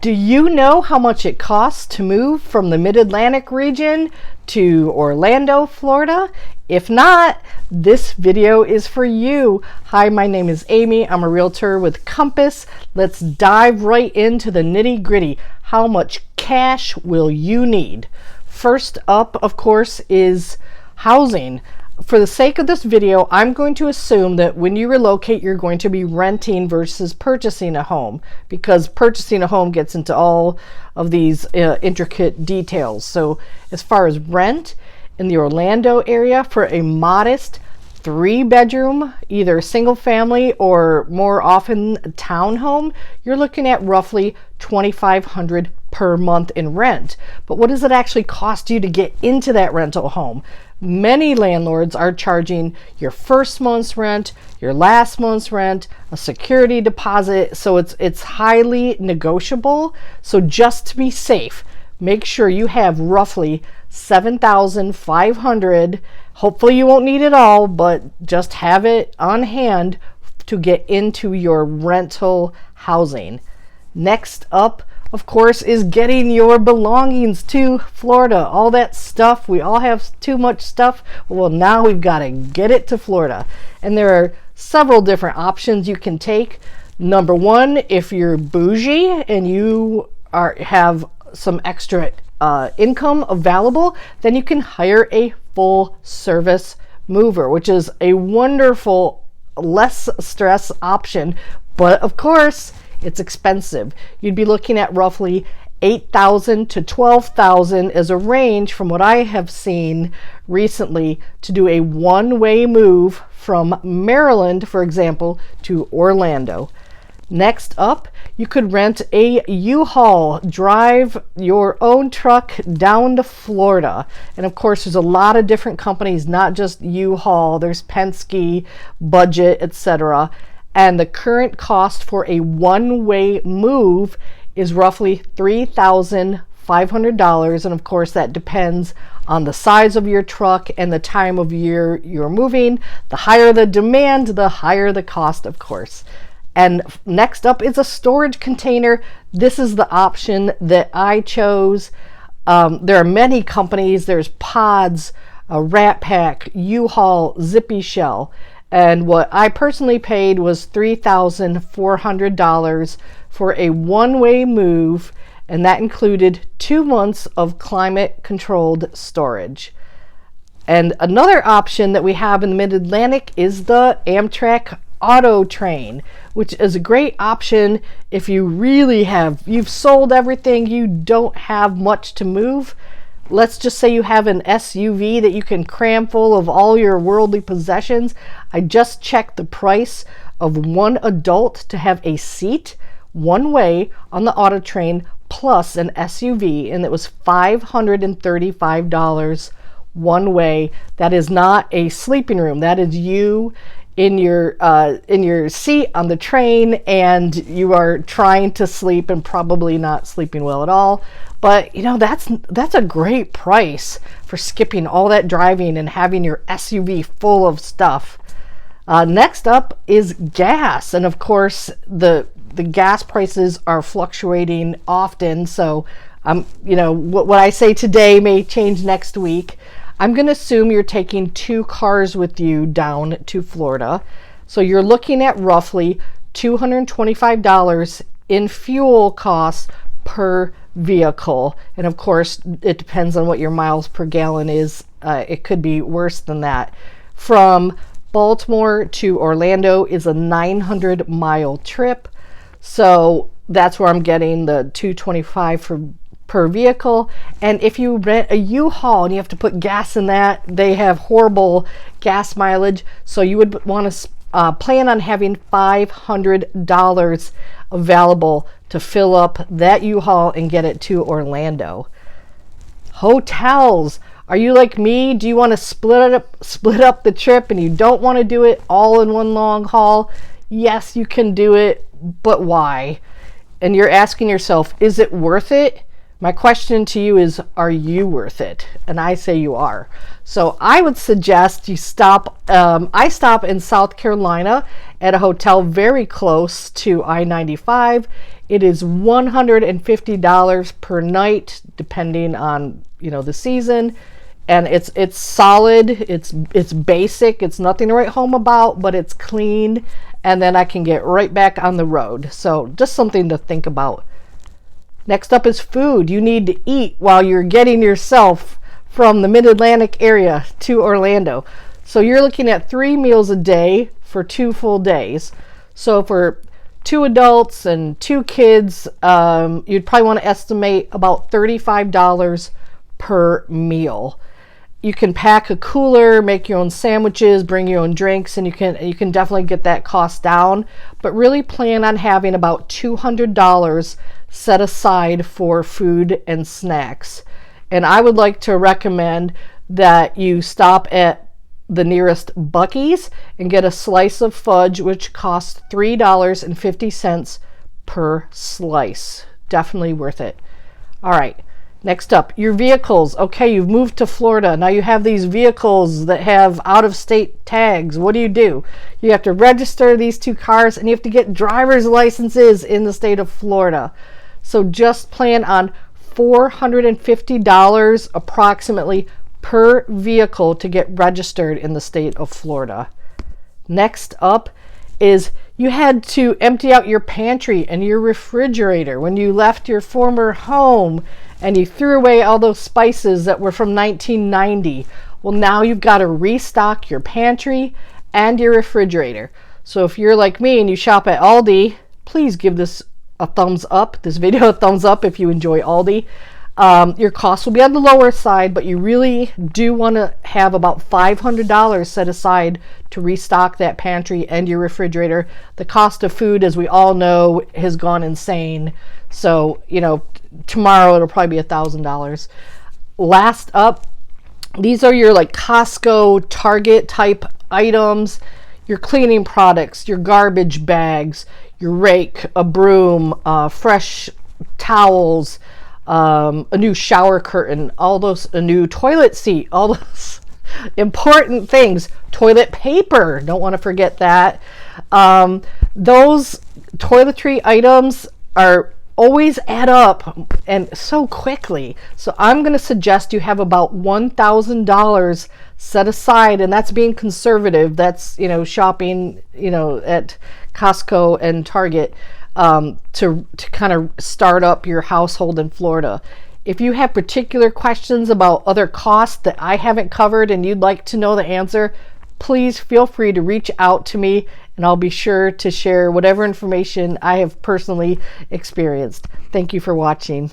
Do you know how much it costs to move from the Mid-Atlantic region to Orlando, Florida? If not, this video is for you. Hi, my name is Amy. I'm a realtor with Compass. Let's dive right into the nitty-gritty. How much cash will you need? First up, of course, is housing. For the sake of this video, I'm going to assume that when you relocate, you're going to be renting versus purchasing a home, because purchasing a home gets into all of these intricate details. So as far as rent in the Orlando area for a modest 3-bedroom, either single family or more often a townhome, you're looking at roughly $2,500 per month in rent. But what does it actually cost you to get into that rental home? Many landlords are charging your first month's rent, your last month's rent, a security deposit, so it's highly negotiable. So just to be safe, make sure you have roughly $7,500. Hopefully you won't need it all, but just have it on hand to get into your rental housing. Next up, of course, is getting your belongings to Florida. All that stuff, we all have too much stuff. Well, now we've got to get it to Florida. And there are several different options you can take. Number one, if you're bougie and you have some extra income available, then you can hire a full service mover, which is a wonderful, less stress option. But of course, it's expensive. You'd be looking at roughly $8,000 to $12,000 as a range from what I have seen recently to do a one-way move from Maryland, for example, to Orlando. Next up, you could rent a U-Haul, drive your own truck down to Florida. And of course, there's a lot of different companies, not just U-Haul. There's Penske, Budget, etc. And the current cost for a one-way move is roughly $3,500. And of course, that depends on the size of your truck and the time of year you're moving. The higher the demand, the higher the cost, of course. And next up is a storage container. This is the option that I chose. There are many companies. There's Pods, Rat Pack, U-Haul, Zippy Shell. And what I personally paid was $3,400 for a one-way move, and that included 2 months of climate-controlled storage. And another option that we have in the Mid-Atlantic is the Amtrak Auto Train, which is a great option if you really you've sold everything, you don't have much to move. Let's just say you have an SUV that you can cram full of all your worldly possessions. I just checked the price of one adult to have a seat one way on the auto train plus an SUV, and it was $535 one way. That is not a sleeping room. That is you in your seat on the train, and you are trying to sleep and probably not sleeping well at all. But you know, that's a great price for skipping all that driving and having your SUV full of stuff. Next up is gas, and of course the gas prices are fluctuating often. So you know, what I say today may change next week. I'm going to assume you're taking 2 cars with you down to Florida. So you're looking at roughly $225 in fuel costs per vehicle. And of course, it depends on what your miles per gallon is. It could be worse than that. From Baltimore to Orlando is a 900-mile trip. So that's where I'm getting the $225 per vehicle. And if you rent a U-Haul and you have to put gas in that, they have horrible gas mileage. So you would want to plan on having $500 available to fill up that U-Haul and get it to Orlando. Hotels. Are you like me? Do you want to split up the trip and you don't want to do it all in one long haul? Yes, you can do it, but why? And you're asking yourself, is it worth it? My question to you is, are you worth it? And I say you are. So I would suggest you stop. I stop in South Carolina at a hotel very close to I-95 It is $150 per night, depending on, the season. And it's solid, it's basic, it's nothing to write home about, but it's clean, and then I can get right back on the road. So just something to think about. Next up is food. You need to eat while you're getting yourself from the Mid-Atlantic area to Orlando. So you're looking at 3 meals a day for 2 full days. So for 2 adults and 2 kids, you'd probably want to estimate about $35 per meal. You can pack a cooler, make your own sandwiches, bring your own drinks, and you can definitely get that cost down. But really plan on having about $200 set aside for food and snacks. And I would like to recommend that you stop at the nearest Buc-ee's and get a slice of fudge, which costs $3.50 per slice. Definitely worth it. All right. Next up, your vehicles. Okay, you've moved to Florida. Now you have these vehicles that have out-of-state tags. What do? You have to register these 2 cars, and you have to get driver's licenses in the state of Florida. So just plan on $450 approximately per vehicle to get registered in the state of Florida. Next up is you had to empty out your pantry and your refrigerator when you left your former home, and you threw away all those spices that were from 1990. Well, now you've got to restock your pantry and your refrigerator. So if you're like me and you shop at Aldi, please give this a thumbs up, this video a thumbs up if you enjoy Aldi. Your costs will be on the lower side, but you really do want to have about $500 set aside to restock that pantry and your refrigerator. The cost of food, as we all know, has gone insane. So, tomorrow it'll probably be $1,000. Last up, these are your Costco, Target type items, your cleaning products, your garbage bags, your rake, a broom, fresh towels, a new shower curtain, a new toilet seat, all those important things. Toilet paper, don't want to forget that. Those toiletry items always add up and so quickly. So I'm going to suggest you have about $1,000 set aside, and that's being conservative. That's, shopping, at Costco and Target, to kind of start up your household in Florida. If you have particular questions about other costs that I haven't covered and you'd like to know the answer, please feel free to reach out to me, and I'll be sure to share whatever information I have personally experienced. Thank you for watching.